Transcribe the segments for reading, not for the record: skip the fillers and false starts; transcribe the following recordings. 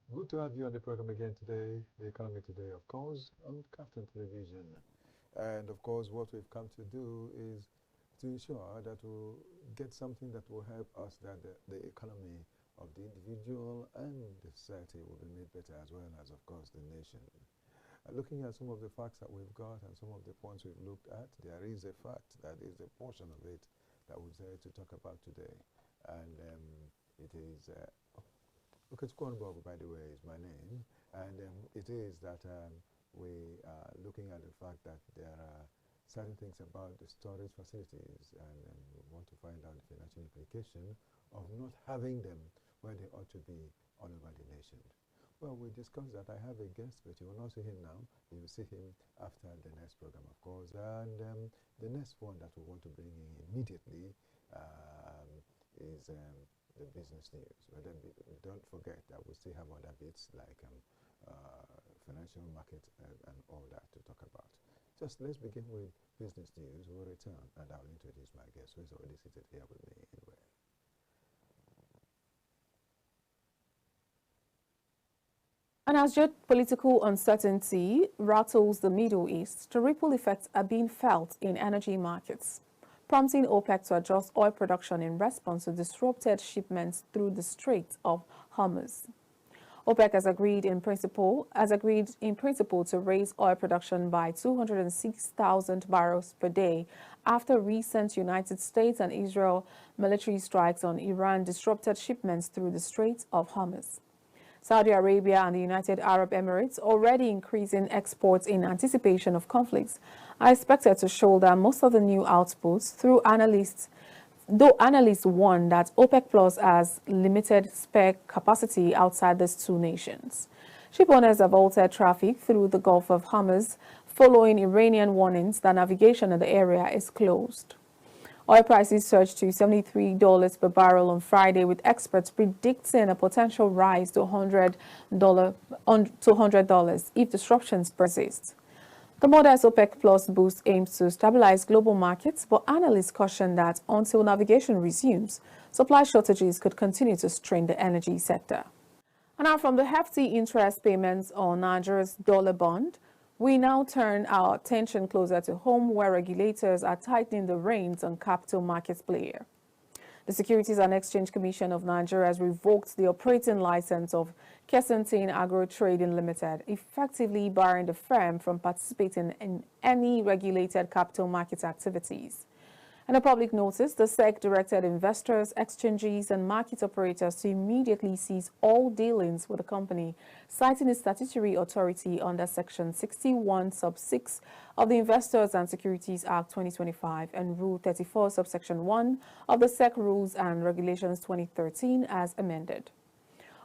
Good to have you on the program again today, the economy today, of course, on KAFTAN television. And of course, what we've come to do is to ensure that we'll get something that will help us, that the economy of the individual and the society will be made better, as well as, of course, the nation. Looking at some of the facts that we've got and some of the points we've looked at, there is a fact that is a portion of it that we're there to talk about today. And it is Okay, Squanbog, by the way, is my name, and it is that we are looking at the fact that there are certain things about the storage facilities, and we want to find out the financial implication of not having them where they ought to be all over the nation. Well, we discussed that. I have a guest, but you will not see him now. You will see him after the next program, of course. And the next one that we want to bring in immediately is the business news. But then don't forget that we still have other bits like financial market and all that to talk about. Just let's begin with business news. We'll return and I'll introduce my guest who is already seated here with me anyway. And as geopolitical uncertainty rattles the Middle East, the ripple effects are being felt in energy markets, prompting OPEC to adjust oil production in response to disrupted shipments through the Strait of Hormuz. OPEC has agreed in principle to raise oil production by 206,000 barrels per day after recent United States and Israel military strikes on Iran disrupted shipments through the Strait of Hormuz. Saudi Arabia and the United Arab Emirates, already increasing exports in anticipation of conflicts, are expected to shoulder most of the new outputs though analysts warn that OPEC Plus has limited spare capacity outside these two nations. Ship owners have halted traffic through the Gulf of Hormuz following Iranian warnings that navigation in the area is closed. Oil prices surged to $73 per barrel on Friday, with experts predicting a potential rise to $100 if disruptions persist. The modest OPEC Plus boost aims to stabilize global markets, but analysts caution that until navigation resumes, supply shortages could continue to strain the energy sector. And now, from the hefty interest payments on Nigeria's dollar bond, we now turn our attention closer to home, where regulators are tightening the reins on capital markets player. The Securities and Exchange Commission of Nigeria has revoked the operating license of KAFTAN Agro Trading Limited, effectively barring the firm from participating in any regulated capital market activities. In a public notice, the SEC directed investors, exchanges, and market operators to immediately cease all dealings with the company, citing its statutory authority under Section 61, Sub 6 of the Investors and Securities Act 2025 and Rule 34, Subsection 1 of the SEC Rules and Regulations 2013 as amended.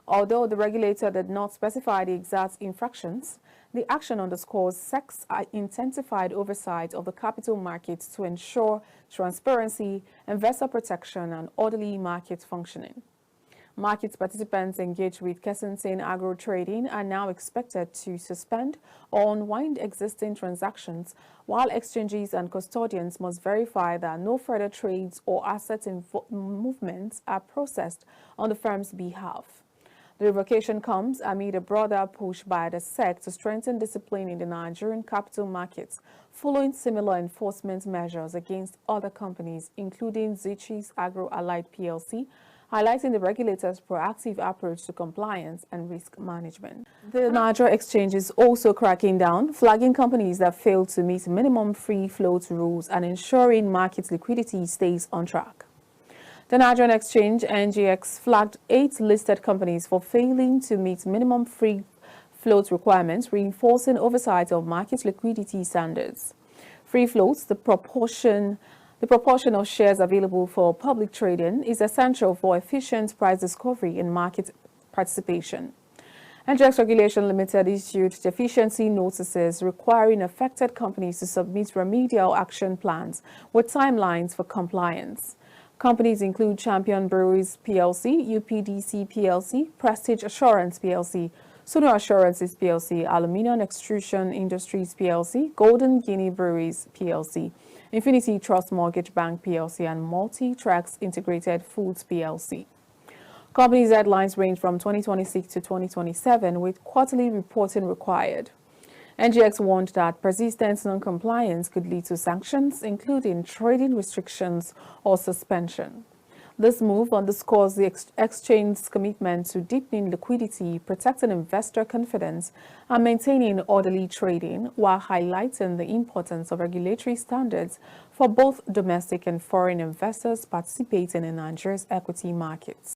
Although the regulator did not specify the exact infractions, the action underscores SEC's intensified oversight of the capital markets to ensure transparency, investor protection, and orderly market functioning. Market participants engaged with KAFTAN Agro Trading are now expected to suspend or unwind existing transactions, while exchanges and custodians must verify that no further trades or asset movements are processed on the firm's behalf. The revocation comes amid a broader push by the SEC to strengthen discipline in the Nigerian capital markets, following similar enforcement measures against other companies, including Zichi's Agro Allied PLC, highlighting the regulator's proactive approach to compliance and risk management. The Nigeria Exchange is also cracking down, flagging companies that fail to meet minimum free float rules and ensuring market liquidity stays on track. The Nigerian Exchange, NGX, flagged 8 listed companies for failing to meet minimum free float requirements, reinforcing oversight of market liquidity standards. Free floats, the proportion of shares available for public trading, is essential for efficient price discovery and market participation. NGX Regulation Limited issued deficiency notices requiring affected companies to submit remedial action plans with timelines for compliance. Companies include Champion Breweries PLC, UPDC PLC, Prestige Assurance PLC, Suno Assurances PLC, Aluminium Extrusion Industries PLC, Golden Guinea Breweries PLC, Infinity Trust Mortgage Bank PLC, and Multi Tracks Integrated Foods PLC. Companies' deadlines range from 2026 to 2027, with quarterly reporting required. NGX warned that persistent non-compliance could lead to sanctions, including trading restrictions or suspension. This move underscores the exchange's commitment to deepening liquidity, protecting investor confidence, and maintaining orderly trading, while highlighting the importance of regulatory standards for both domestic and foreign investors participating in Nigeria's equity markets.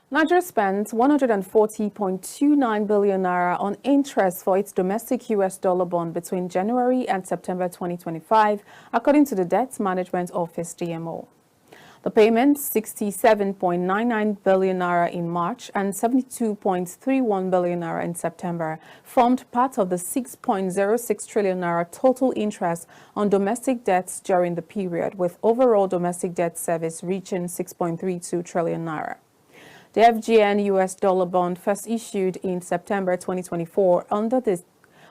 Nigeria spent 140.29 billion naira on interest for its domestic US dollar bond between January and September 2025, according to the Debt Management Office (DMO). The payments, 67.99 billion naira in March and 72.31 billion naira in September, formed part of the 6.06 trillion naira total interest on domestic debts during the period, with overall domestic debt service reaching 6.32 trillion naira. The FGN US dollar bond, first issued in September 2024 under the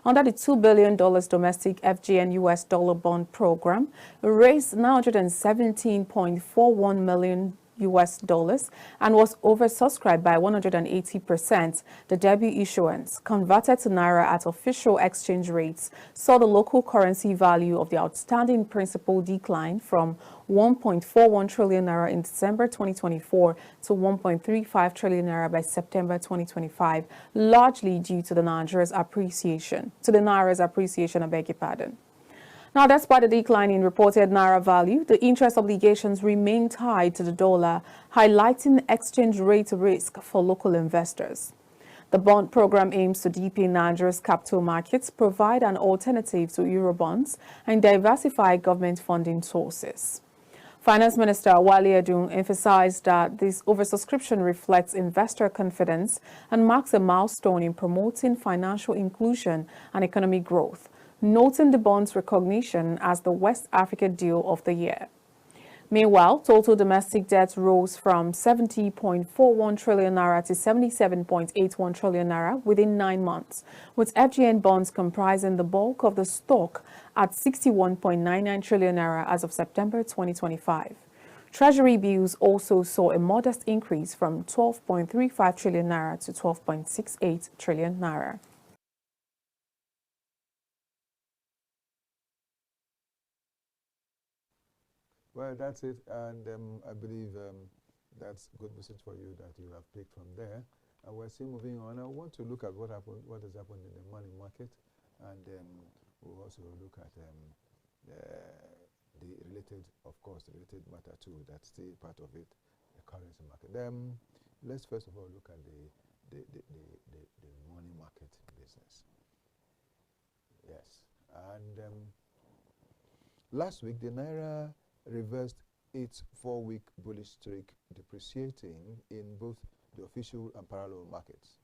$2 billion domestic FGN US dollar bond program, raised 917.41 million US dollars and was oversubscribed by 180%. The debut issuance, converted to naira at official exchange rates, saw the local currency value of the outstanding principal decline from 1.41 trillion naira in December 2024 to 1.35 trillion naira by September 2025, largely due to the naira's appreciation. I beg your pardon. Now, despite the decline in reported naira value, the interest obligations remain tied to the dollar, highlighting exchange rate risk for local investors. The bond program aims to deepen Nigeria's capital markets, provide an alternative to Eurobonds, and diversify government funding sources. Finance Minister Wale Edun emphasized that this oversubscription reflects investor confidence and marks a milestone in promoting financial inclusion and economic growth, noting the bond's recognition as the West Africa Deal of the Year. Meanwhile, total domestic debt rose from 70.41 trillion naira to 77.81 trillion naira within 9 months, with FGN bonds comprising the bulk of the stock at 61.99 trillion naira as of September 2025. Treasury bills also saw a modest increase from 12.35 trillion naira to 12.68 trillion naira. Well, that's it, and I believe that's a good message for you that you have picked from there. And we're still moving on. I want to look at what has happened in the money market, and we'll also look at the related, of course, the related matter too. That's still part of it, the currency market. Let's first of all look at the money market business. Yes, and last week the naira reversed its 4-week bullish streak, depreciating in both the official and parallel markets.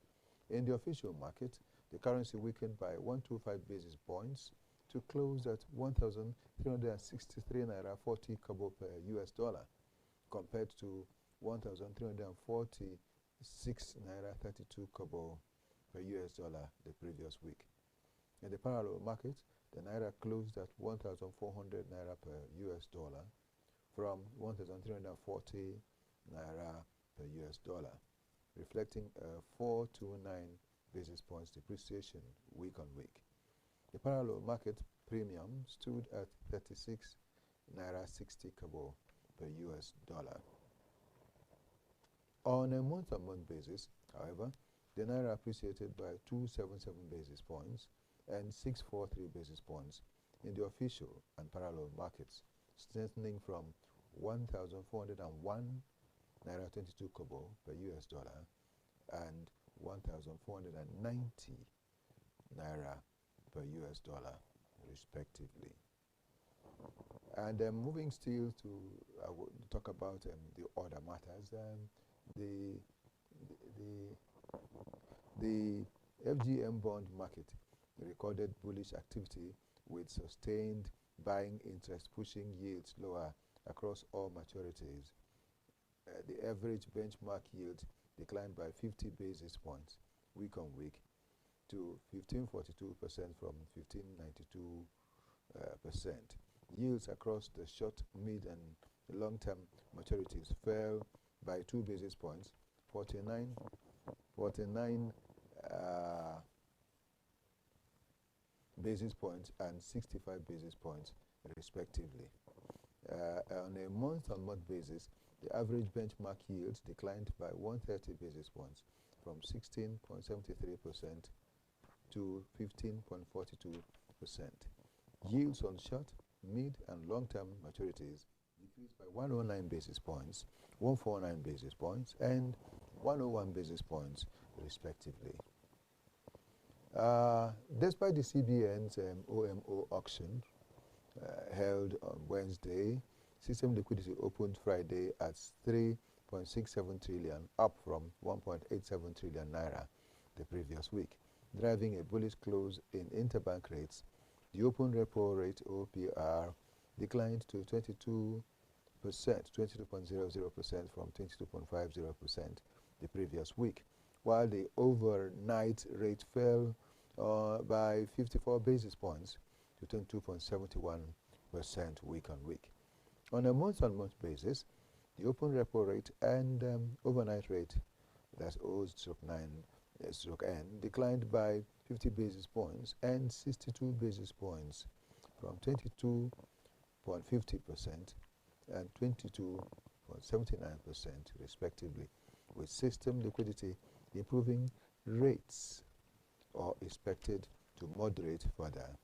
In the official market, the currency weakened by 125 basis points to close at 1,363 naira 40 kobo per US dollar, compared to 1,346 naira 32 kobo per US dollar the previous week. In the parallel market, the naira closed at 1,400 naira per US dollar from 1,340 naira per US dollar, reflecting a 429 basis points depreciation week on week. The parallel market premium stood at 36 naira 60 kobo per US dollar. On a month-on-month basis, however, the naira appreciated by 277 basis points and 643 basis points in the official and parallel markets, strengthening from 1,401 naira 22 kobo per US dollar and 1,490 naira per US dollar, respectively. And moving still to talk about the other matters, the FGM bond market recorded bullish activity with sustained buying interest pushing yields lower across all maturities. The average benchmark yield declined by 50 basis points week on week to 15.42% from 15.92%. Yields across the short, mid, and long-term maturities fell by 2 basis points 49 basis points and 65 basis points respectively. On a month-on-month basis, the average benchmark yield declined by 130 basis points from 16.73% to 15.42%. Yields on short, mid, and long-term maturities decreased by 109 basis points, 149 basis points, and 101 basis points, respectively. Despite the CBN's OMO auction held on Wednesday, system liquidity opened Friday at 3.67 trillion, up from 1.87 trillion naira the previous week, driving a bullish close in interbank rates. The open repo rate, OPR, declined to 22%, 22.00% from 22.50% the previous week, while the overnight rate fell by 54 basis points to 22.71% week on week. On a month-on-month basis, the open repo rate and overnight rate, that's O/9/N, declined by 50 basis points and 62 basis points from 22.50% and 22.79% respectively, with system liquidity improving rates or expected to moderate further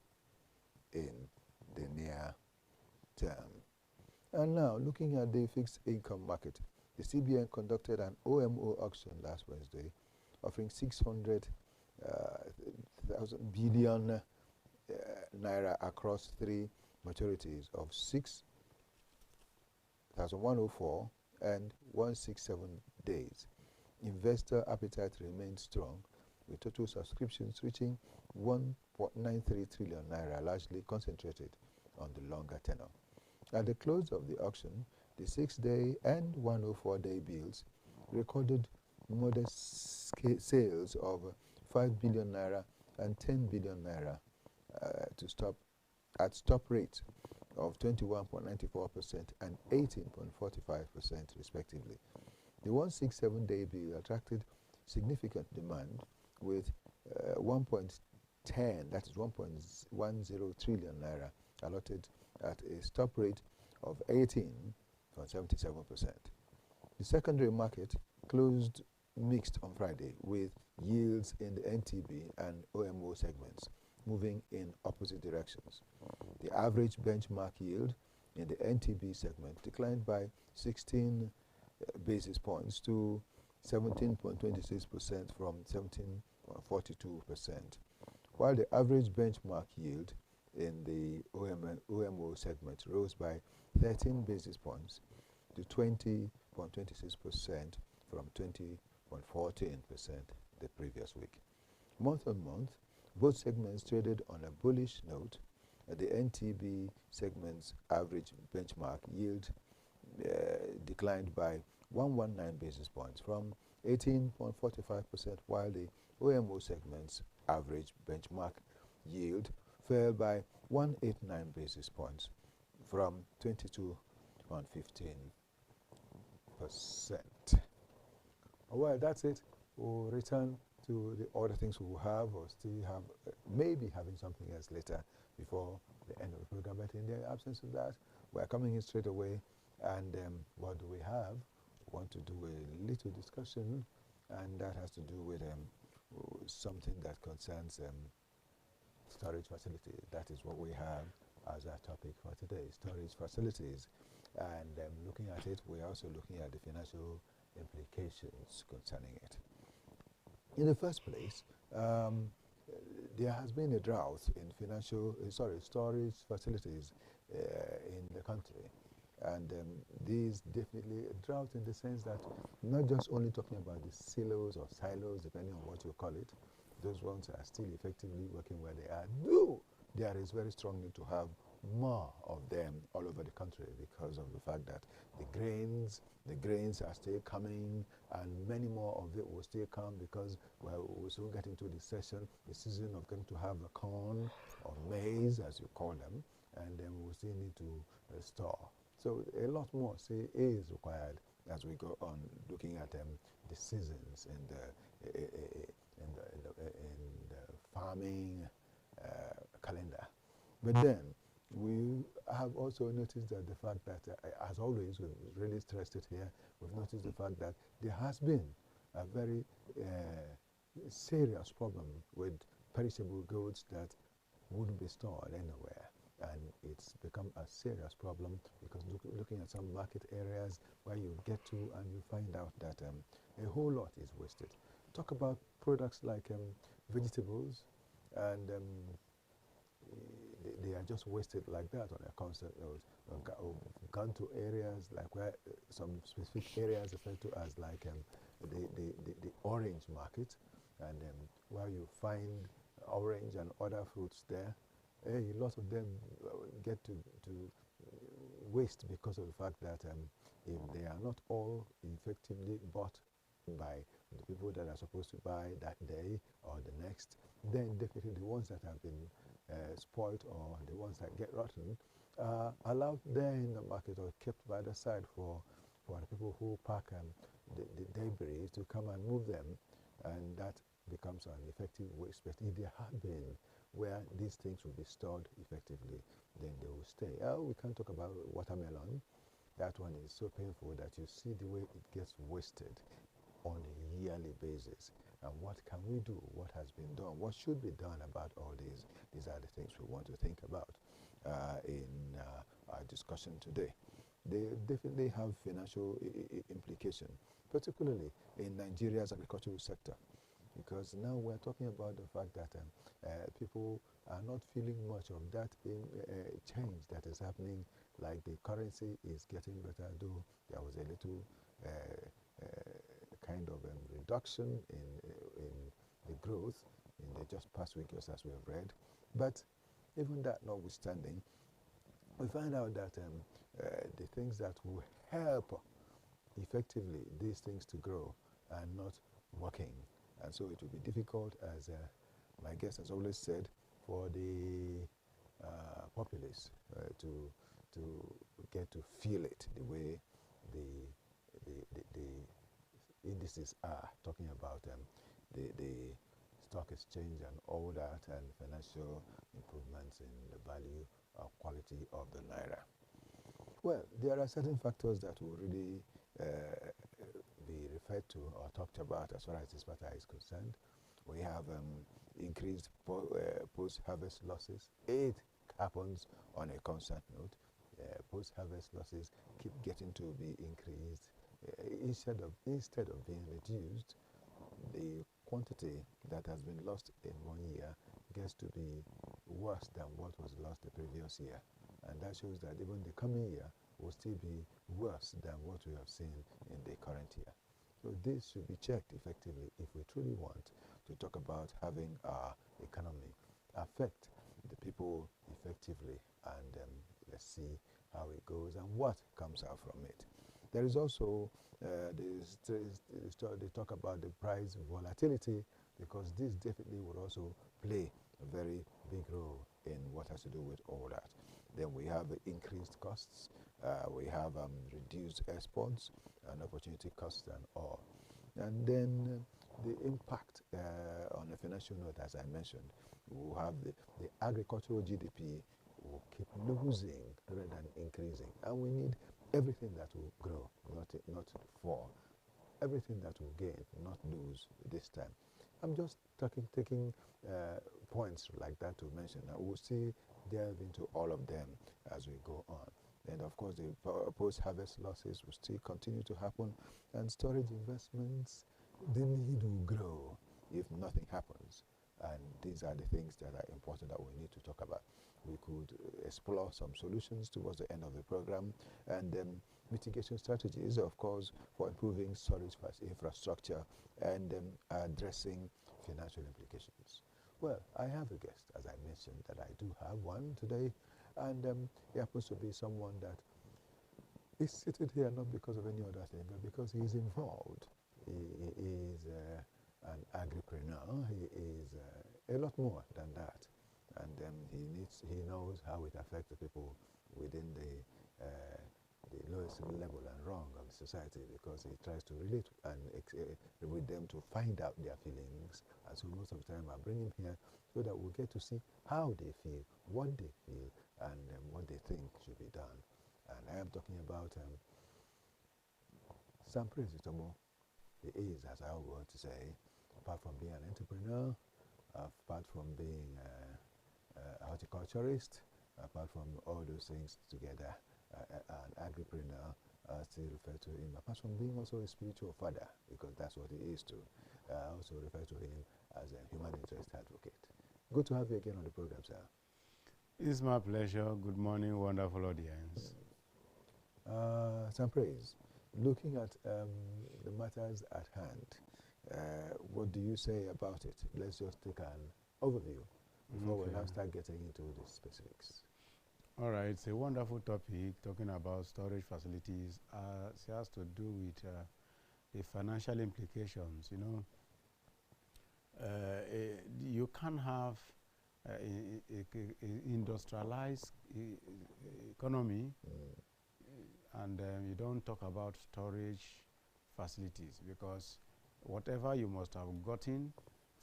in the near term. And now, looking at the fixed income market, the CBN conducted an OMO auction last Wednesday, offering 600,000 billion naira across three maturities of 6,104 and 167 days. Investor appetite remained strong, with total subscriptions reaching 1.93 trillion naira, largely concentrated on the longer tenor. At the close of the auction, the 6-day and 104-day bills recorded modest sales of 5 billion naira and 10 billion naira at stop rates of 21.94% and 18.45% respectively. The 167-day bill attracted significant demand, with 1.10, that is 1.10 trillion naira allotted at a stop rate of 18.77%. The secondary market closed mixed on Friday, with yields in the NTB and OMO segments moving in opposite directions. The average benchmark yield in the NTB segment declined by 16 basis points to 17.26% from 17.42%, while the average benchmark yield in the OMO segment rose by 13 basis points to 20.26% from 20.14% the previous week. Month on month, both segments traded on a bullish note. The NTB segment's average benchmark yield declined by 119 basis points from 18.45%, while the OMO segment's average benchmark yield fell by 189 basis points from 22.15%. Well, that's it. We'll return to the other things we will have, or still have, maybe having something else later before the end of the program. But in the absence of that, we're coming in straight away. And what do we have? We want to do a little discussion, and that has to do with something that concerns storage facilities. That is what we have as our topic for today, storage facilities. And looking at it, we're also looking at the financial implications concerning it. In the first place, there has been a drought in storage facilities in the country. And these definitely a drought in the sense that not just only talking about the silos or silos, depending on what you call it, those ones are still effectively working where they are. Though there is very strong need to have more of them all over the country, because of the fact that the grains are still coming, and many more of it will still come, because we'll soon get into the season of going to have a corn or maize, as you call them, and then we'll still need to store. So a lot more is required as we go on, looking at the seasons in the farming calendar. But then we have also noticed that the fact that, as always, we've really stressed it here, we've noticed the fact that there has been a very serious problem with perishable goods that wouldn't be stored anywhere. And it's become a serious problem because looking at some market areas where you get to and you find out that a whole lot is wasted. Talk about products like vegetables, and they are just wasted like that on a constant road. Gone to areas like where some specific areas referred to as like the orange market, and where you find orange and other fruits there. A lot of them get to waste because of the fact that if they are not all effectively bought by the people that are supposed to buy that day or the next, then definitely the ones that have been spoiled or the ones that get rotten are allowed there in the market or kept by the side for the people who pack the debris to come and move them, and that becomes an effective waste. But if there had been where these things will be stored effectively, then they will stay. We can't talk about watermelon. That one is so painful that you see the way it gets wasted on a yearly basis. And what can we do? What has been done? What should be done about all these? These are the things we want to think about in our discussion today. They definitely have financial implication, particularly in Nigeria's agricultural sector, because now we're talking about the fact that people are not feeling much of that change that is happening. Like the currency is getting better, though there was a little kind of reduction in the growth in the just past week, as we have read. But even that notwithstanding, we find out that the things that will help effectively these things to grow are not working. And so it will be difficult, as my guest has always said, for the populace to get to feel it the way the indices are talking about the stock exchange and all that, and financial improvements in the value or quality of the naira. Well, there are certain factors that will really be referred to or talked about as far as this matter is concerned. We have increased post-harvest losses. It happens on a constant note. Post-harvest losses keep getting to be increased. Instead of being reduced, the quantity that has been lost in 1 year gets to be worse than what was lost the previous year. And that shows that even the coming year will still be worse than what we have seen in the current year. So this should be checked effectively if we truly want to talk about having our economy affect the people effectively, and let's see how it goes and what comes out from it. There is also they talk about the price volatility, because this definitely would also play a very big role in what has to do with all that. Then we have increased costs, we have reduced exports and opportunity costs and all. And then the impact on the financial note, as I mentioned, we will have the agricultural GDP will keep losing rather than increasing. And we need everything that will grow, not fall. Everything that will gain, not lose this time. I'm just taking points like that to mention. I will still delve into all of them as we go on. And of course, the post-harvest losses will still continue to happen, and storage investments, the need will grow if nothing happens. And these are the things that are important that we need to talk about. We could explore some solutions towards the end of the program, and mitigation strategies, of course, for improving storage infrastructure and addressing financial implications. Well, I have a guest, as I mentioned, that I do have one today, and he happens to be someone that is seated here not because of any other thing, but because he is involved. He is an agripreneur. He is a lot more than that, and he knows how it affects the people within the the lowest level and rung of the society, because he tries to relate and with them to find out their feelings. And so most of the time I bring him here so that we get to see how they feel, what they feel, and what they think should be done. And I am talking about Sam Praise Itomo. He is, as I always want to say, apart from being an entrepreneur, apart from being a horticulturist, apart from all those things together, an agripreneur, still refer to him, apart from being also a spiritual father, because that's what he is too. I also refer to him as a human interest advocate. Good to have you again on the program, sir. It's my pleasure. Good morning, wonderful audience. Sam Praise, looking at the matters at hand, what do you say about it? Let's just take an overview before we now start getting into the specifics. All right, it's a wonderful topic, talking about storage facilities. It has to do with the financial implications. You know, you can't have industrialized economy and you don't talk about storage facilities, because whatever you must have gotten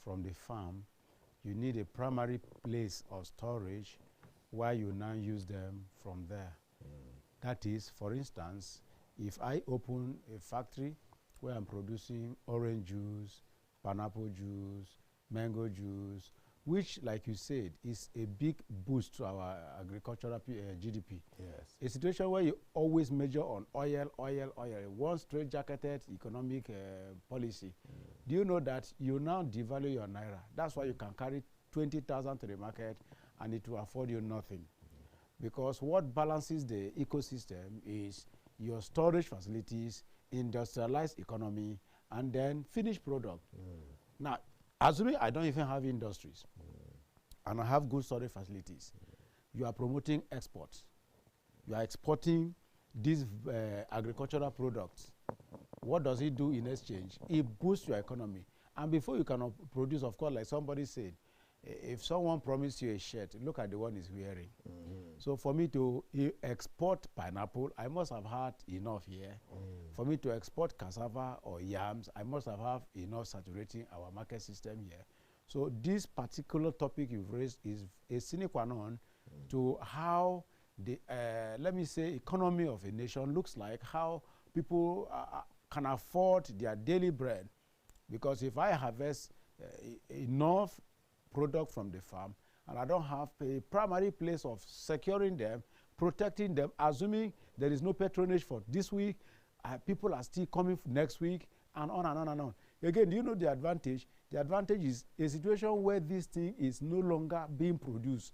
from the farm, you need a primary place of storage where you now use them from there. That is, for instance, if I open a factory where I'm producing orange juice, pineapple juice, mango juice, which, like you said, is a big boost to our agricultural GDP. Yes. A situation where you always measure on oil, one straight-jacketed economic policy. Do you know that you now devalue your naira? That's why you can carry 20,000 to the market and it will afford you nothing. Because what balances the ecosystem is your storage facilities, industrialized economy, and then finished product. Now, assuming I don't even have industries and I have good storage facilities, you are promoting exports. You are exporting these agricultural products. What does it do in exchange? It boosts your economy. And before you can produce, of course, like somebody said, if someone promised you a shirt, look at the one he's wearing. So for me to export pineapple, I must have had enough here. For me to export cassava or yams, I must have had enough saturating our market system here. So this particular topic you've raised is a sine qua non to how the, let me say, economy of a nation looks like, how people can afford their daily bread. Because if I harvest enough product from the farm, and I don't have a primary place of securing them, protecting them, assuming there is no patronage for this week, people are still coming next week, and on and on and on. Again, do you know the advantage? The advantage is a situation where this thing is no longer being produced.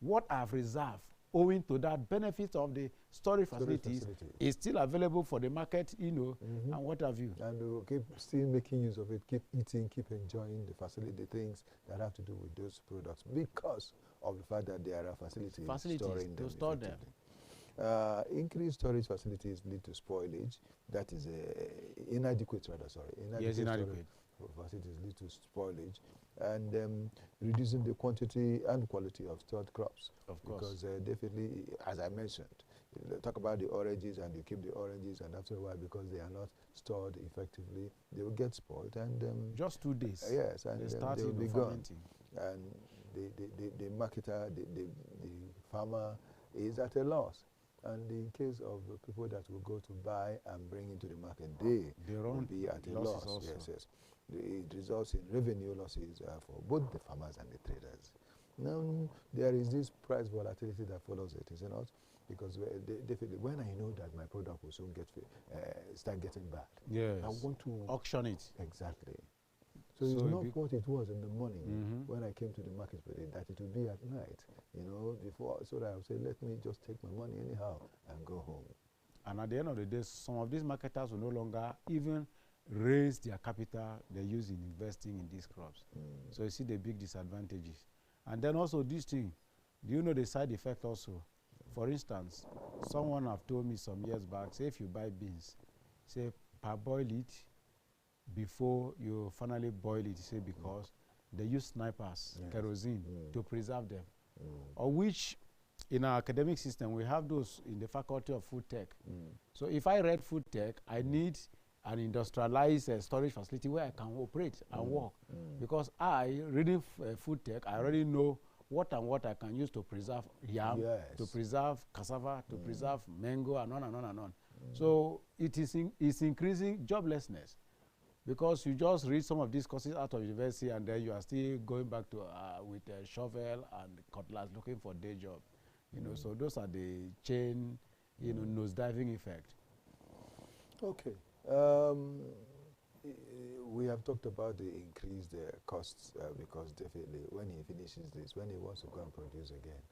What I've reserved, owing to that benefit of the storage facilities, is still available for the market, you know, and what have you. And we'll keep still making use of it, keep eating, keep enjoying the facility, the things that have to do with those products, because of the fact that there are facilities storing them. Store them. Increased storage facilities lead to spoilage. That is inadequate, rather, sorry. Yes, inadequate. Facilities lead to spoilage, and reducing the quantity and quality of stored crops. Of course. Because definitely, as I mentioned, talk about the oranges, and you keep the oranges, and after a while, because they are not stored effectively, they will get spoiled, and just 2 days. Yes, and they will be gone. And the marketer, the farmer is at a loss. And in case of people that will go to buy and bring into the market, they will be at a loss. Also. Yes, yes. It results in revenue losses for both the farmers and the traders. Now, there is this price volatility that follows it, is it not? Because definitely, when I know that my product will soon start getting bad, yes, I want to auction it. Exactly. So it's not what it was in the morning when I came to the market with it, that it would be at night, you know, before, so that I would say, let me just take my money anyhow and go home. And at the end of the day, some of these marketers will no longer even raise their capital they use in investing in these crops. So you see the big disadvantages. And then also this thing, do you know the side effect also? For instance, someone have told me some years back, say if you buy beans, say parboil it before you finally boil it, say because they use snipers, kerosene, to preserve them. Or which in our academic system, we have those in the faculty of food tech. So if I read food tech, I need an industrialized storage facility where I can operate and work. Because reading food tech, I already know what I can use to preserve yam, to preserve cassava, to preserve mango, and on and on and on. So it's increasing joblessness, because you just read some of these courses out of university and then you are still going back to with a shovel and cutlass looking for day job. You know, so those are the chain, nosediving effect. Okay. We have talked about the increased costs because definitely when he finishes this, when he wants to go and produce again,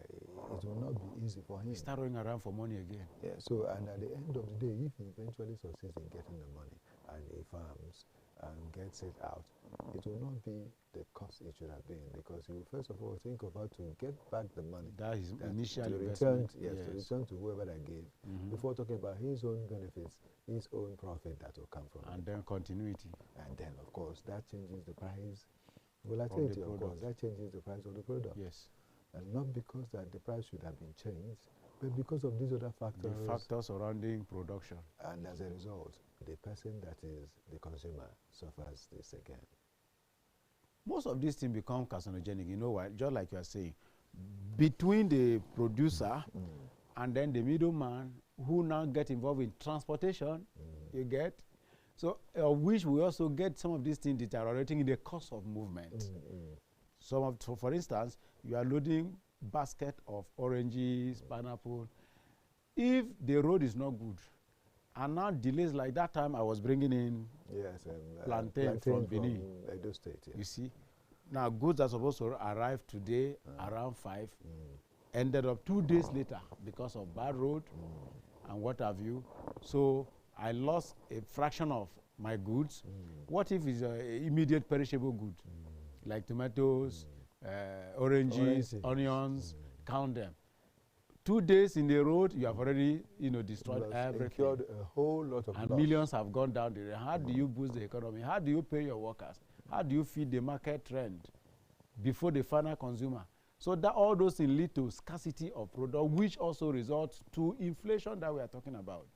it will not be easy for him. Start running around for money again. Yeah. So, and at the end of the day, if he eventually succeeds in getting the money and he farms and gets it out, it will not be the cost it should have been, because he will first of all think of how to get back the money. That is initial investment. Yes, to return to whoever that gave, before talking about his own benefits, his own profit that will come from it. And then continuity. And then, of course, that changes the price. Volatility, of course, that changes the price of the product. Yes. And not because that the price should have been changed, but because of these other factors. The factors surrounding production. And as a result, the person that is the consumer suffers this again. Most of these things become carcinogenic, you know why? Just like you are saying, between the producer and then the middleman who now get involved in transportation, you get? So, which we also get some of these things deteriorating in the course of movement. So for instance, you are loading basket of oranges, pineapple. If the road is not good, and now delays like that time I was bringing in plantain from Benin. Edo State, yeah. You see? Now goods are supposed to arrive today around 5, ended up 2 days later because of bad road and what have you. So I lost a fraction of my goods. What if it's an immediate perishable good? Like tomatoes, oranges, onions, count them. 2 days in the road, you have already, destroyed everything. Incurred a whole lot of and loss. Millions have gone down the road. How do you boost the economy? How do you pay your workers? How do you feed the market trend before the final consumer? So that all those things lead to scarcity of product, which also results to inflation that we are talking about.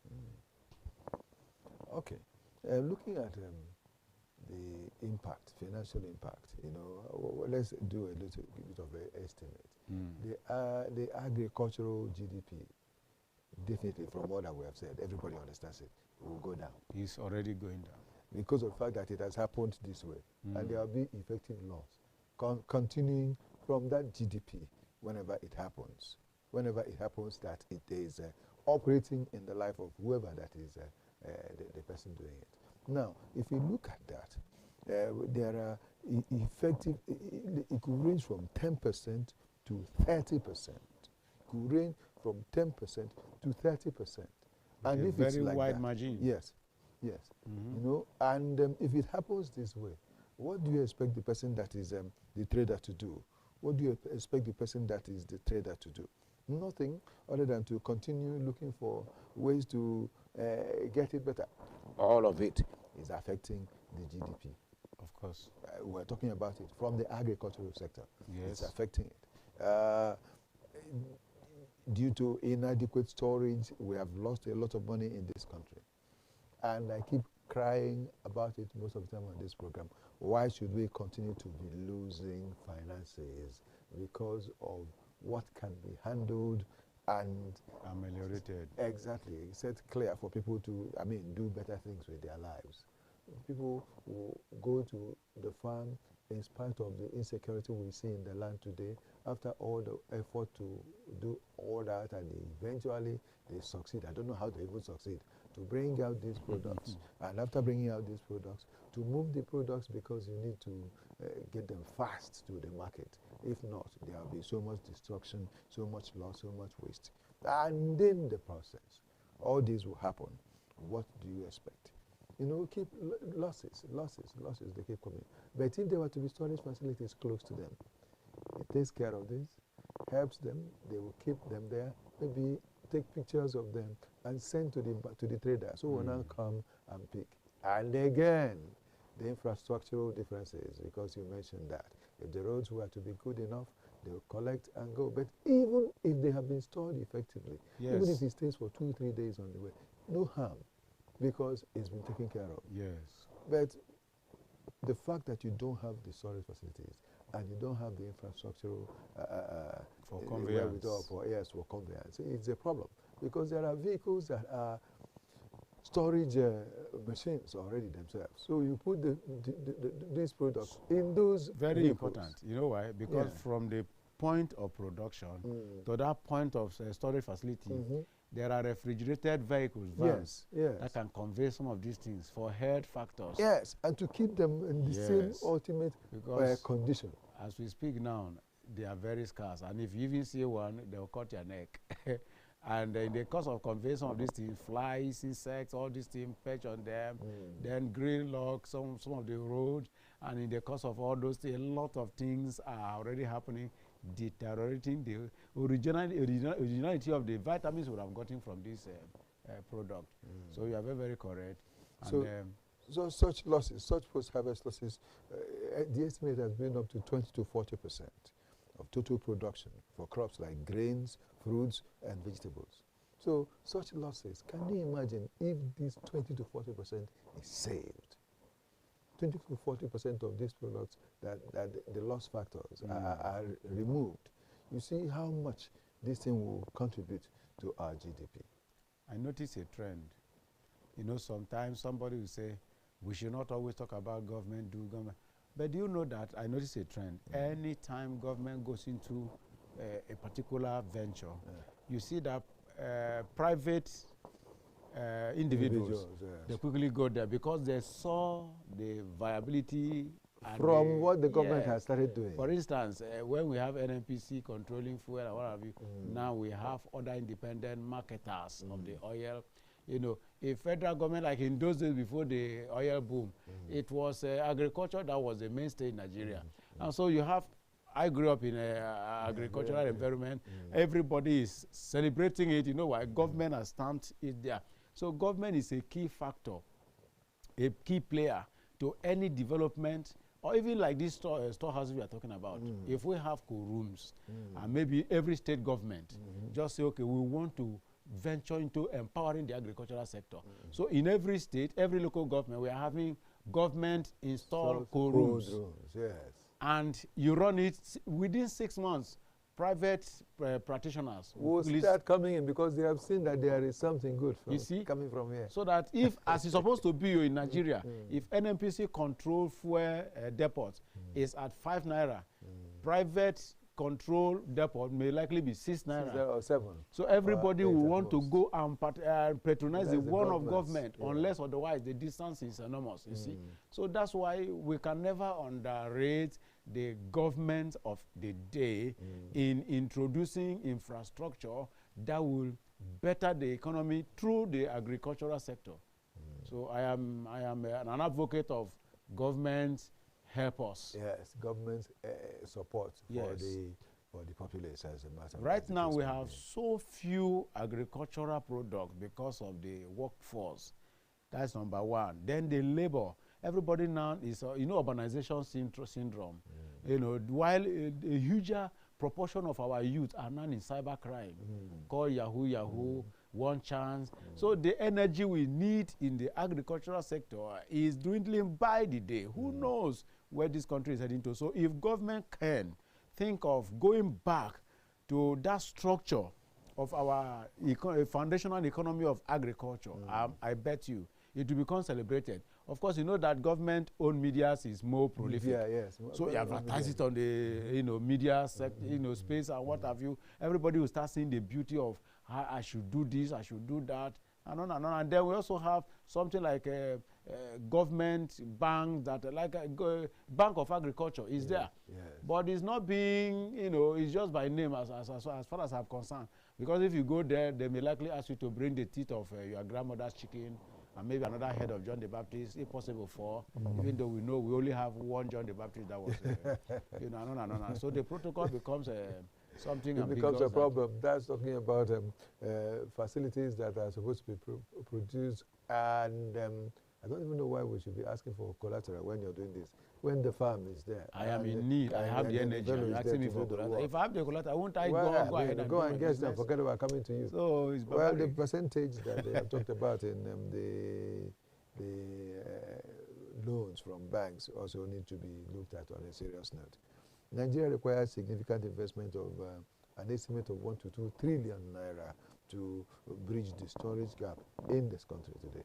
Okay. Looking at the impact, financial impact, let's do a little bit of an estimate. The agricultural GDP, definitely from what we have said, everybody understands it, will go down. It's already going down. Because of the fact that it has happened this way. And there will be effective loss continuing from that GDP whenever it happens. Whenever it happens that it is operating in the life of whoever that is the person doing it. Now, if you look at that, there are effective, it could range from 10% to 30%. It could range from 10% to 30%. And if it's like wide that, margin. Yes. And if it happens this way, what do you expect the person that is the trader to do? What do you expect the person that is the trader to do? Nothing other than to continue looking for ways to get it better. All of it is affecting the GDP. Of course. We're talking about it from the agricultural sector. Yes. It's affecting it. Due to inadequate storage, we have lost a lot of money in this country. And I keep crying about it most of the time on this program. Why should we continue to be losing finances? Because of what can be handled and ameliorated. Exactly. Set clear for people to, do better things with their lives. People who go to the farm in spite of the insecurity we see in the land today, after all the effort to do all that, and eventually they succeed. I don't know how they even succeed to bring out these products. And after bringing out these products, to move the products, because you need to get them fast to the market. If not, there will be so much destruction, so much loss, so much waste. And in the process, all this will happen. What do you expect? Keep losses, they keep coming. But if there were to be storage facilities close to them, it takes care of this, helps them, they will keep them there, maybe take pictures of them and send to the trader, so will now come and pick. And again, the infrastructural differences, because you mentioned that. If the roads were to be good enough, they will collect and go. But even if they have been stored effectively, even if it stays for 2-3 days on the way, no harm, because it's been taken care of. Yes. But the fact that you don't have the storage facilities and you don't have the infrastructural for conveyance, for conveyance, it's a problem, because there are vehicles that are storage machines already themselves. So you put these products in those very vehicles. important. You know why? Because from the point of production to that point of storage facility, there are refrigerated vehicles, vans, that can convey some of these things for health factors. Yes, and to keep them in the same ultimate condition. As we speak now, they are very scarce, and if you even see one, they'll cut your neck. And in the course of conveying some of these things, flies, insects, all these things perch on them, then green log some of the road, and in the course of all those things, a lot of things are already happening, deteriorating the originality of the vitamins we have gotten from this product. So you are very, very correct. And so such losses, such post-harvest losses, the estimate has been up to 20 to 40% of total production for crops like grains, fruits, and vegetables. So such losses, can you imagine if this 20 to 40% is saved? 20 to 40% of these products that the loss factors are removed. You see how much this thing will contribute to our GDP. I notice a trend. You know, sometimes somebody will say, we should not always talk about government, do government. But do you know that I notice a trend? Anytime government goes into a particular venture, you see that private individuals they quickly go there because they saw the viability from what the government has started doing. For instance, when we have NNPC controlling fuel and what have you, now we have other independent marketers of the oil. You know, a federal government, like in those days before the oil boom, it was agriculture that was the mainstay in Nigeria. And so you have, I grew up in an agricultural environment. Everybody is celebrating it. You know why? Government has stamped it there. So government is a key factor, a key player to any development, or even like these storehouses we are talking about. If we have co-rooms, and maybe every state government just say, okay, we want to venture into empowering the agricultural sector. So in every state, every local government, we are having government install co-rooms. Yes. And you run it within 6 months. Private practitioners will start coming in because they have seen that there is something good coming from here. So that if, as it's supposed to be in Nigeria, if NNPC control fuel depot is at 5 naira, private control depot may likely be 6 naira. 6 or 7. So everybody will want to go and patronize the one of government, unless otherwise the distance is enormous, you see. So that's why we can never underrate the government of the day in introducing infrastructure that will better the economy through the agricultural sector. So I am an advocate of government help us. Yes, government support for the populace as a matter. Right now we have so few agricultural products because of the workforce. That's number one. Then the labor. Everybody now is, you know, urbanization syndrome. You know, while a huger proportion of our youth are now in cybercrime, called Yahoo, one chance. So the energy we need in the agricultural sector is dwindling by the day. Who knows where this country is heading to? So if government can think of going back to that structure of our foundational economy of agriculture, I bet you it will become celebrated. Of course, you know that government-owned media is more prolific. Yes. So you advertise it on the media sector, space and what have you. Everybody will start seeing the beauty of how I should do this, I should do that, and on and on. And then we also have something like a government bank that like a Bank of Agriculture is there. But it's not being, it's just by name as far as I'm concerned. Because if you go there, they may likely ask you to bring the teeth of your grandmother's chicken and maybe another head of John the Baptist, if possible 4, even though we know we only have one John the Baptist that was, on. So the protocol becomes something it becomes a problem. That's talking about facilities that are supposed to be produced and I don't even know why we should be asking for collateral when you're doing this. When the farm is there. I am in need. I have the energy. You're asking me for collateral. If I have the collateral, won't I go ahead and go and get them? Forget about coming to you. So it's well, the percentage that they have talked about in the loans from banks also need to be looked at on a serious note. Nigeria requires significant investment of an estimate of 1 to 2 trillion naira to bridge the storage gap in this country today.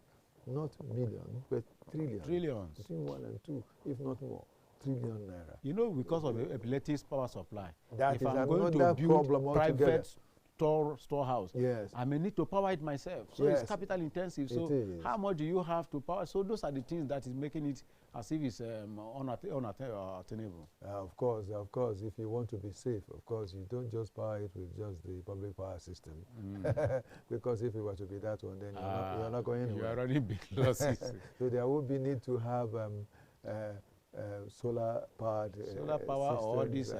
Not million, but trillion. Trillions. Between 1 and 2, if not more, trillion naira. You know, because of epileptic power supply, that if is I'm going to build private storehouse, yes, I may need to power it myself. So yes, it's capital intensive. So how much do you have to power? So those are the things that is making it as if it's unattainable. Of course, if you want to be safe, of course, you don't just power it with just the public power system. Because if it were to be that one, then you're not going anywhere. You are running big losses. So there would be need to have solar-powered solar power or all these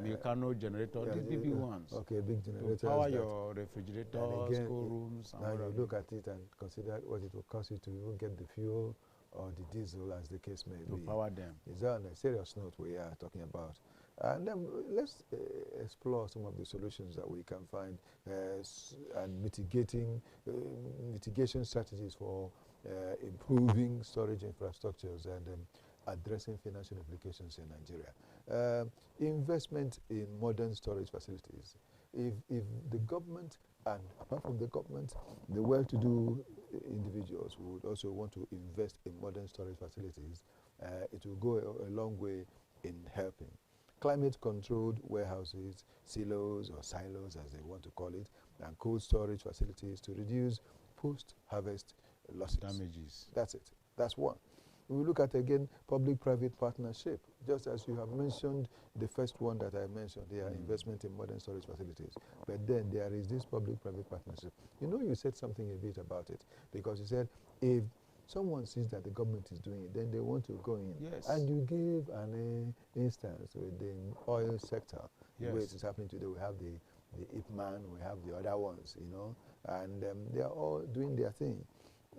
Meccano generator, these big ones. Okay, big generators. To power your refrigerators, schoolrooms. Now you look at it and consider what it will cost you to even get the fuel or the diesel, as the case may be. To power them. Is that on a serious note we are talking about? And then let's explore some of the solutions that we can find and mitigation strategies for improving storage infrastructures and addressing financial implications in Nigeria. Investment in modern storage facilities. If the government, and apart from the government, the well-to-do individuals would also want to invest in modern storage facilities, it will go a long way in helping. Climate-controlled warehouses, silos or silos as they want to call it, and cold storage facilities to reduce post-harvest losses. Damages. That's it. That's one. We look at, again, public-private partnership, just as you have mentioned the first one that I mentioned, investment in modern storage facilities. But then there is this public-private partnership. You know, you said something a bit about it, because you said if someone sees that the government is doing it, then they want to go in. Yes. And you gave an instance with the oil sector, yes, where it is happening today. We have the IPMAN, we have the other ones, you know, and they are all doing their thing.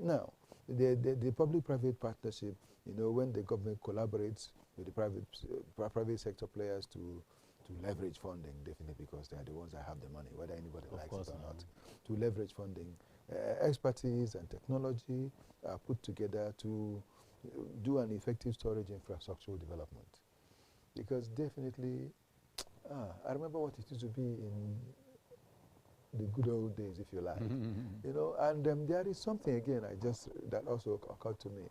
Now, the public-private partnership, you know, when the government collaborates with the private sector players to leverage funding, definitely, because they are the ones that have the money, whether anybody likes it or not, to leverage funding, expertise and technology are put together to do an effective storage infrastructural development. Because definitely, I remember what it used to be in the good old days, if you like. You know, and there is something again that also occurred to me.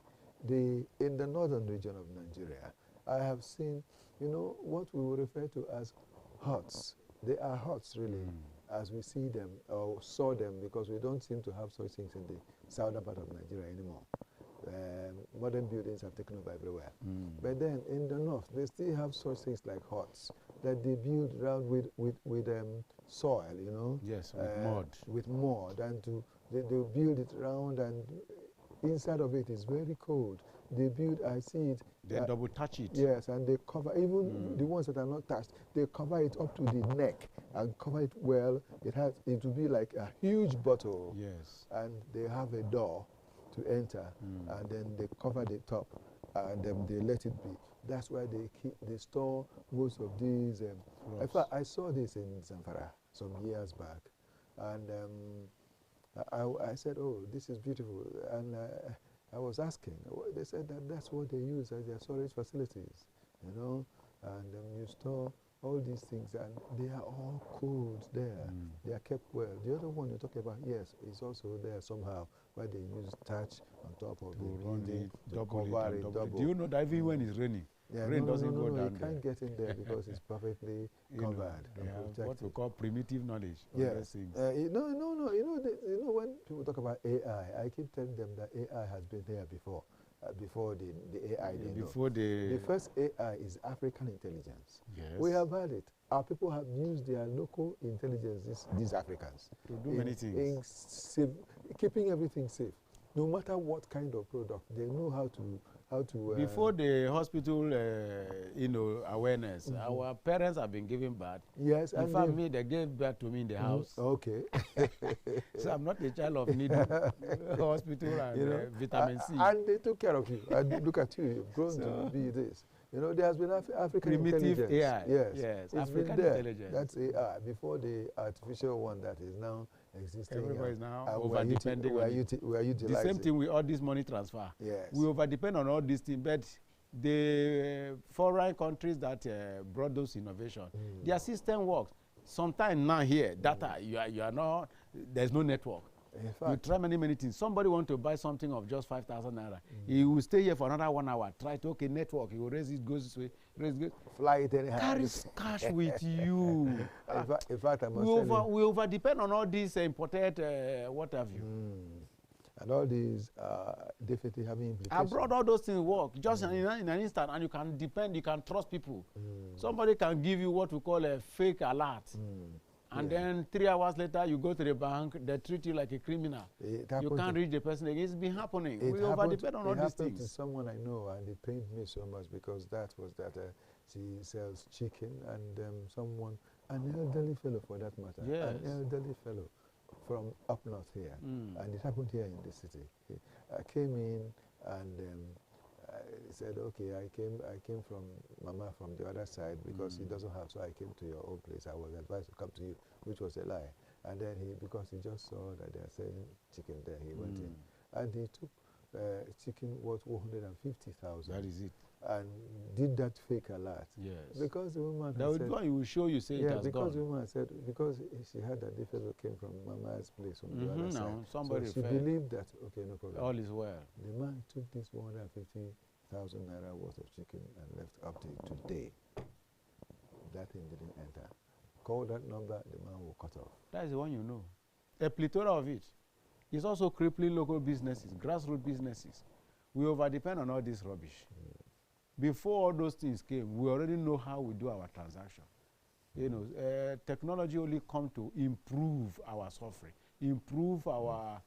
In the northern region of Nigeria, I have seen, you know, what we will refer to as huts. They are huts, really, as we see them or saw them, because we don't seem to have such things in the southern part of Nigeria anymore. Modern buildings have taken over everywhere. But then in the north, they still have such things like huts that they build around with soil, you know. Yes, with mud. With mud, and they build it around, and inside of it is very cold. They build, I see it. They double touch it. Yes, and they cover, even the ones that are not touched, they cover it up to the neck and cover it well. It will be like a huge bottle. Yes. And they have a door to enter, and then they cover the top, and then they let it be. That's why they store most of these. In fact, I saw this in Zamfara some years back, and I said, "Oh, this is beautiful." And I was asking. They said that's what they use as their storage facilities, you know. And you store all these things, and they are all cold there. They are kept well. The other one you talk about, yes, is also there somehow, where they use thatch on top of the building to cover it double. Do you know that even when it's raining, rain doesn't go down you can't get in there because it's perfectly covered and protected. What we call primitive knowledge. Yes. No. You know, when people talk about AI, I keep telling them that AI has been there before. Before the AI. The first AI is African intelligence. Yes. We have had it. Our people have used their local intelligence, these Africans, to do many things. In keeping everything safe. no matter what kind of product, they know how to Before the hospital, awareness, our parents have been giving birth. Yes, in fact, me, they gave birth to me in the house. Okay. So I'm not a child of needle, hospital, and vitamin C. And they took care of you. And look at you, you've grown to be this. You know, there has been African primitive intelligence. AI. Yes, yes, it's African been there. intelligence. That's AI before the artificial one that is now existing. Everybody is now over-depending on it. We are utilizing. The same thing with all this money transfer. Yes. We over-depend on all these things, but the foreign countries that brought those innovations, their system works. Sometimes now here, data, you are not, there's no network. In fact, you try many things. Somebody want to buy something of just 5,000 naira. He will stay here for another 1 hour. Try to network. He will raise it, goes this way, raise it. Fly it anyhow. Carry cash with you. In fact, I must we over depend on all these imported what have you. And all these definitely having implications. Abroad, all those things work just in an instant, and you can depend. You can trust people. Somebody can give you what we call a fake alert. And then 3 hours later, you go to the bank, they treat you like a criminal. You can't reach the person again. It's been happening. We over-depend on all these things. It happened to someone I know, and it pained me so much because she sells chicken, and an elderly fellow for that matter, an elderly fellow from up north here, and it happened here in the city. I came in, and he said, okay, I came from Mama from the other side because he doesn't have, so I came to your own place. I was advised to come to you, which was a lie. And then because he just saw that they are selling chicken there, he went in. And he took chicken worth 150,000. That is it. And did that fake alert. Yes. Because the woman that said, he will show you, say it has because gone. the woman said, because she heard that the fellow came from Mama's place from the other side. Somebody so she believed that, okay, no problem. All is well. The man took this 150,000 naira worth of chicken and left up to today. That thing didn't enter. Call that number, the man will cut off. That is the one you know. A plethora of it. It's also crippling local businesses, grassroots businesses. We over-depend on all this rubbish. Before all those things came, we already know how we do our transaction. Technology only comes to improve our suffering, improve our,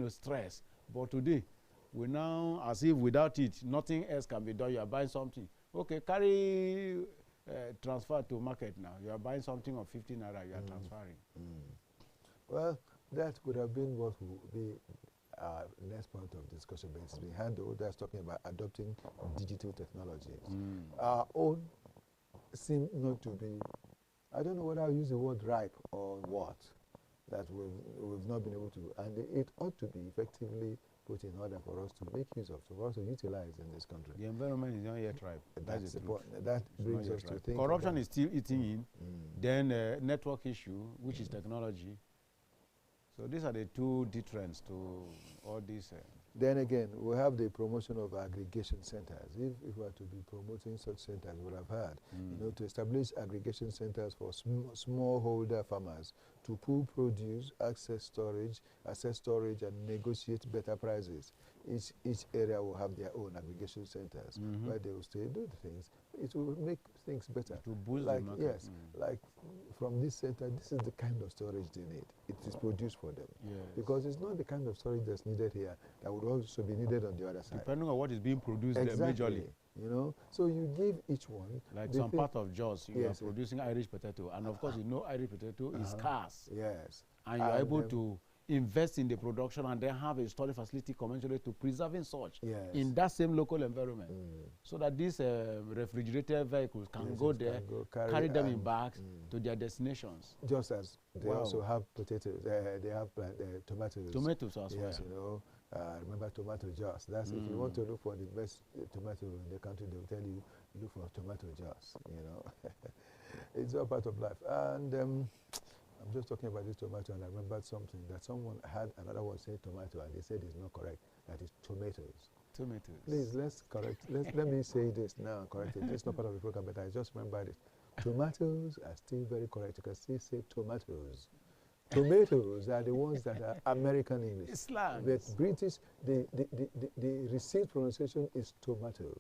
stress. But today, we now, as if without it, nothing else can be done. You are buying something. Okay, carry transfer to market now. You are buying something of 15 naira, you are transferring. Well, that could have been what will be our next point of discussion, but it's been handled. That's talking about adopting digital technologies. Our own seem not to be, I don't know whether I use the word ripe or what, that we've not been able to, and it ought to be effectively put in order for us to make use of, for us to utilize in this country. The environment is not yet ripe. That's the point. That brings us to think. Corruption is still eating in. Then network issue, which is technology. So these are the two deterrents to all these. Then again, we have the promotion of aggregation centers. If we are to be promoting such centers, we would have had, to establish aggregation centers for smallholder farmers to pool produce, access storage, and negotiate better prices. Each area will have their own aggregation centers where they will stay, do the things. It will make things better. To boost the market. Yes, like from this center, this is the kind of storage they need. It is produced for them. Yes. Because it's not the kind of storage that's needed here that would also be needed on the other side. Depending on what is being produced there majorly. So you give each one. Like some part of Jos, you are producing Irish potato. And of course, Irish potato is scarce. Yes. And you are able to invest in the production and then have a storage facility commensurate to preserving such in that same local environment. So that these refrigerated vehicles can go there, carry them in bags to their destinations. Just as they also have potatoes, they have tomatoes. Tomatoes as well. Yes, remember tomato Jos. That's if you want to look for the best tomato in the country, they will tell you, look for tomato Jos, It's all part of life. And I'm just talking about this tomato, and I remembered something that someone had another one say tomato, and they said it's not correct. That is tomatoes. Tomatoes. Please, let's correct. Let me say this now and correct it. It's not part of the program, but I just remembered it. Tomatoes are still very correct. You can still say tomatoes. Tomatoes are the ones that are American English. Islam. But British, the received pronunciation is tomato.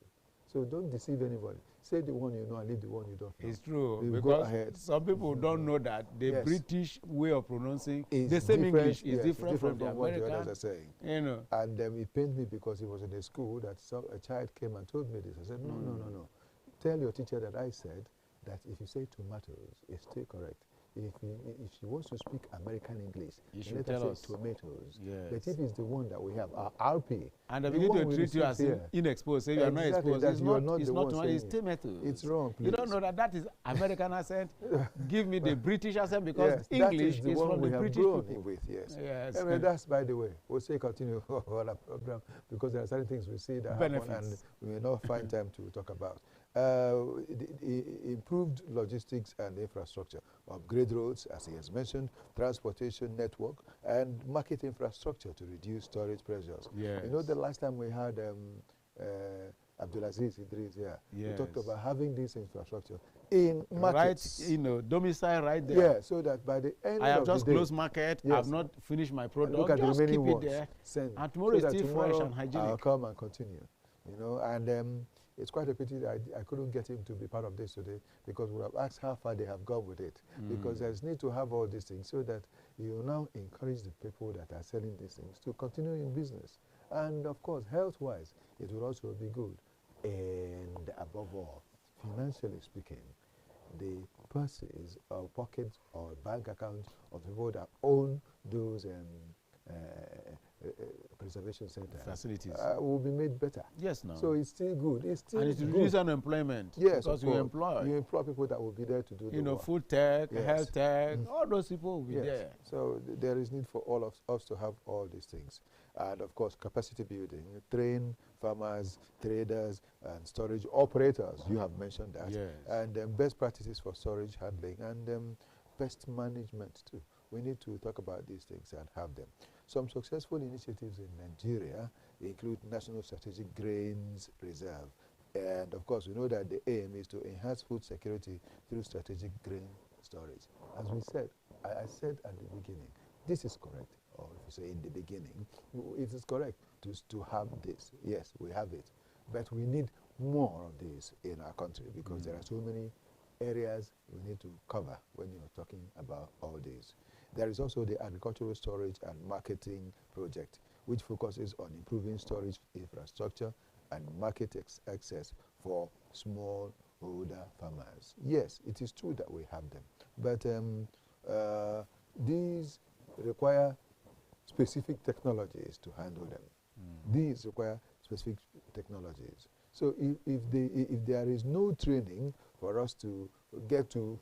So don't deceive anybody. Say the one you know and leave the one you don't know. It's true, You go because ahead. some people don't know that the Yes. British way of pronouncing Is the same different, English is yes, different from the what the American. others are saying. You know. And it pained me because it was in a school that a child came and told me this. I said, no, no, no, no. Tell your teacher that I said that if you say tomatoes, it's still correct. If she wants to speak American English, You should let her tell say us. tomatoes. Yes. But if it's the one that we have, our RP, And they the begin one to we treat you receive as here, inexposed. Say you are not exactly, exposed. that It's you are not, not it's the not one tomato, it's saying it. tomatoes. It's wrong, You don't please. know that is American accent. Give me the British accent, because Yes, English that is the is one from we the have British grown people. with, yes. Yes. Anyway, that's by the way. We'll say continue on our program because there are certain things we see that happen and Benefits. we may not find time to talk about. Improved logistics and infrastructure, upgrade roads, as he has mentioned, transportation network, and market infrastructure to reduce storage pressures. Yes. You know, the last time we had Abdulaziz Idris here, we talked Yes. about having this infrastructure in markets. Right, you know, domicile right there. Yeah, so that by the end I have of just the day, closed market. yes, I've not finished my product. look at Just the keep remaining it ones. there. Send. And tomorrow so is that still fresh tomorrow and hygienic. I'll come and continue. You know, and it's quite a pity that I couldn't get him to be part of this today, because we have asked how far they have gone with it. Because there's need to have all these things so that you now encourage the people that are selling these things to continue in business. And of course, health-wise, it will also be good. And above all, financially speaking, the purses or pockets or bank accounts of people that own those preservation centers Facilities. will be made better. Yes, no. So it's still good. It's still And it good. reduces unemployment. Yes, because of you course. employ. You employ people that will be there to do the You know, work. food tech, Yes. health tech, all those people will be Yes. there. So there is need for all of us to have all these things. And of course, capacity building, train farmers, traders, and storage operators. You have mentioned that. Yes. And best practices for storage handling and pest management too. We need to talk about these things and have them. Some successful initiatives in Nigeria include National Strategic Grains Reserve. And of course, we know that the aim is to enhance food security through strategic grain storage. As we said, I said at the beginning, this is correct. Or if you say in the beginning, it is correct to have this. Yes, we have it. But we need more of this in our country because there are so many areas we need to cover when you're talking about all these. There is also the agricultural storage and marketing project, which focuses on improving storage infrastructure and market access for smallholder farmers. Yes, it is true that we have them, but these require specific technologies to handle them. These require specific technologies. So if there is no training for us to get to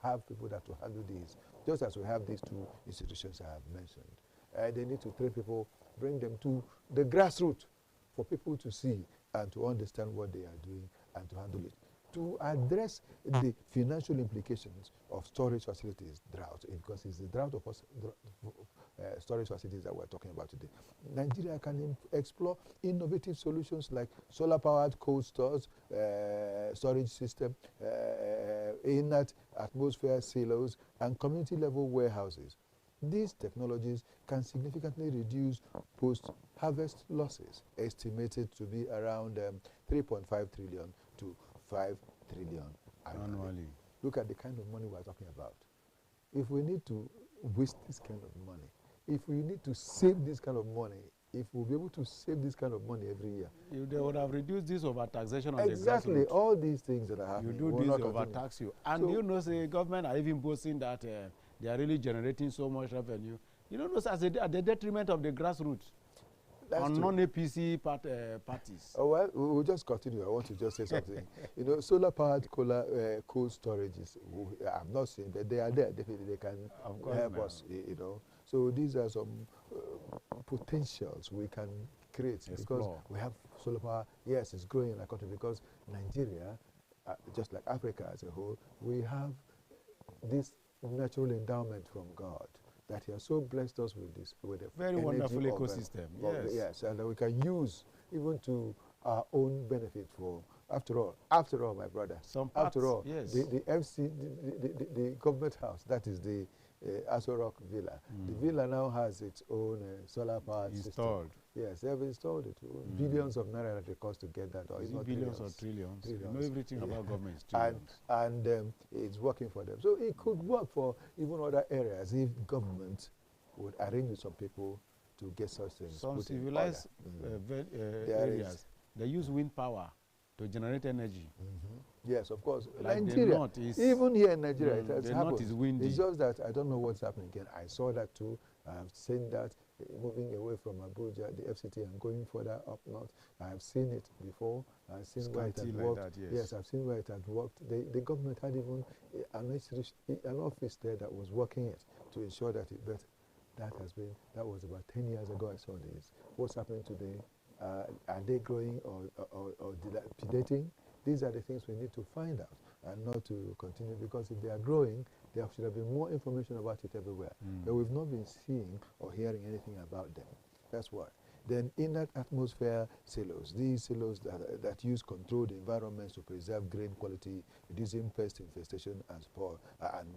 have people that to handle these, just as we have these two institutions I have mentioned, they need to train people, bring them to the grassroots for people to see and to understand what they are doing and to handle it. To address the financial implications of storage facilities drought, because it's the drought of storage facilities that we're talking about today. Nigeria can explore innovative solutions like solar-powered cold stores, storage system, inert atmosphere silos, and community-level warehouses. These technologies can significantly reduce post-harvest losses, estimated to be around 3.5 trillion to 5 trillion annually. Look at the kind of money we're talking about. If we need to waste this kind of money, if we need to save this kind of money, if we'll be able to save this kind of money every year. They would have reduced this overtaxation on the grassroots. Exactly, all these things that are happening. You do this, they overtax you. And so, you know, the government are even boasting that they are really generating so much revenue. You know, at the detriment of the grassroots. On non-APC parties. Oh, well, we'll just continue. I want to just say something. You know, solar-powered cold storages, I've not seen, but they are there. Definitely, they can help us, you know. So these are some potentials we can create because we have solar power. Yes, it's growing in our country because Nigeria, just like Africa as a whole, we have this natural endowment from God that He has so blessed us with this, with a very wonderful ecosystem. Yes, and we can use even to our own benefit for. After all, my brother. Some parts, after all, yes. the government house, that is the Aso Rock Villa. The villa now has its own solar power Installed. system. Yes, they have installed it. Billions of naira that it costs to get that. Or Is it's it not billions trillions. or trillions? You Trillions. know everything about government. And it's working for them. So it could work for even other areas if government would arrange with some people to get such things. Some put in civilized order. areas, they use wind power to generate energy. Yes, of course. Like Nigeria, the north is, even here in Nigeria, it has the happened. north is windy. It's just that I don't know what's happening again. I saw that too. I've seen that moving away from Abuja, the FCT, and going further up north. I've seen it before. I've seen where it had like worked. that, yes. Yes, I've seen where it had worked. The government had even an office there that was working it to ensure that it. But that was about 10 years ago. I saw this. What's happening today? Are they growing or dilapidating? These are the things we need to find out and not to continue, because if they are growing, there should have been more information about it everywhere. But we've not been seeing or hearing anything about them. That's why. Then inert atmosphere silos, these silos that use controlled environments to preserve grain quality, reducing pest infestation and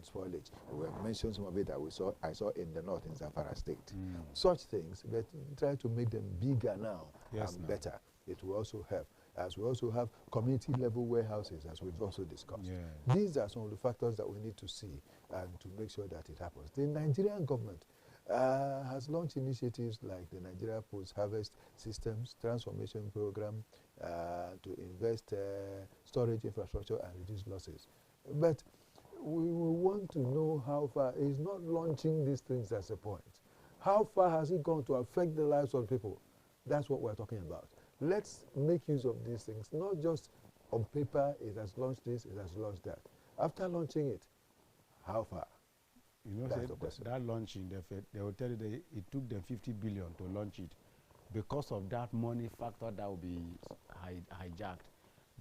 spoilage. We have mentioned some of it that I saw in the north in Zamfara State. Such things, but try to make them bigger now and better. It will also help. As we also have community level warehouses, as we've also discussed. Yeah. These are some of the factors that we need to see and to make sure that it happens. The Nigerian government has launched initiatives like the Nigeria Post-Harvest Systems Transformation Program to invest storage infrastructure and reduce losses. But we want to know how far. It's not launching these things as a point. How far has it gone to affect the lives of people? That's what we're talking about. Let's make use of these things, not just on paper, it has launched this, it has launched that. After launching it, how far? You know, that launching, they will tell you that it took them 50 billion to launch it because of that money factor that will be hijacked.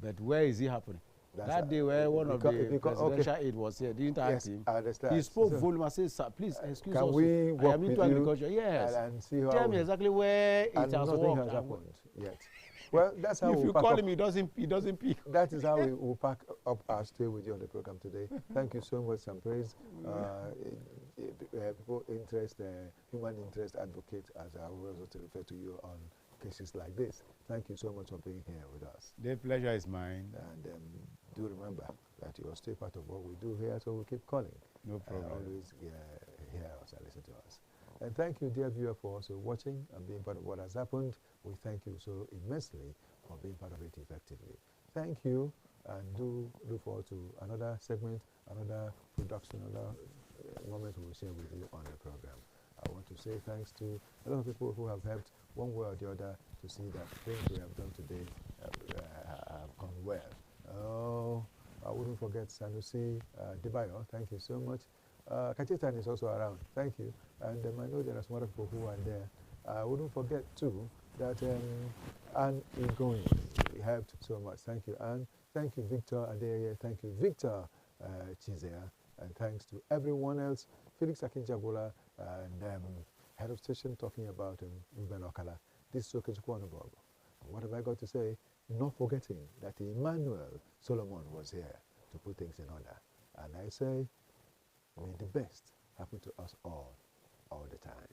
But where is it happening? That day where one of the presidential aide was here, didn't ask him. I understand. He spoke volume and said, "Sir, please excuse us. Can we work I am into agriculture." Yes. And see how tell me exactly where it has worked. Nothing has happened yet. Well, that's how if you call him, he doesn't pick. That is how we will pack up our stay with you on the program today. Thank you so much, and praise. People interest, human interest advocate, as I will also refer to you on cases like this. Thank you so much for being here with us. The pleasure is mine. And do remember that you are still part of what we do here, so we'll keep calling. No problem. Always hear us and listen to us. And thank you, dear viewer, for also watching and being part of what has happened. We thank you so immensely for being part of it effectively. Thank you, and do look forward to another segment, another production, another moment we will share with you on the program. I want to say thanks to a lot of people who have helped one way or the other to see that things we have done today have gone well. Oh, I wouldn't forget Sanusi Debayo. Thank you so much. Kachetan is also around. Thank you. And I know there are some other people who are there. I wouldn't forget too that Anne Igoin helped so much. Thank you, Anne. Thank you, Victor Adeye. Thank you, Victor Chizea. And thanks to everyone else. Felix Akinjabola and head of station talking about Ruben Okala. This is Okechukwanubog. What have I got to say? Not forgetting that Emmanuel Solomon was here to put things in order. And I say, may the best happen to us all the time.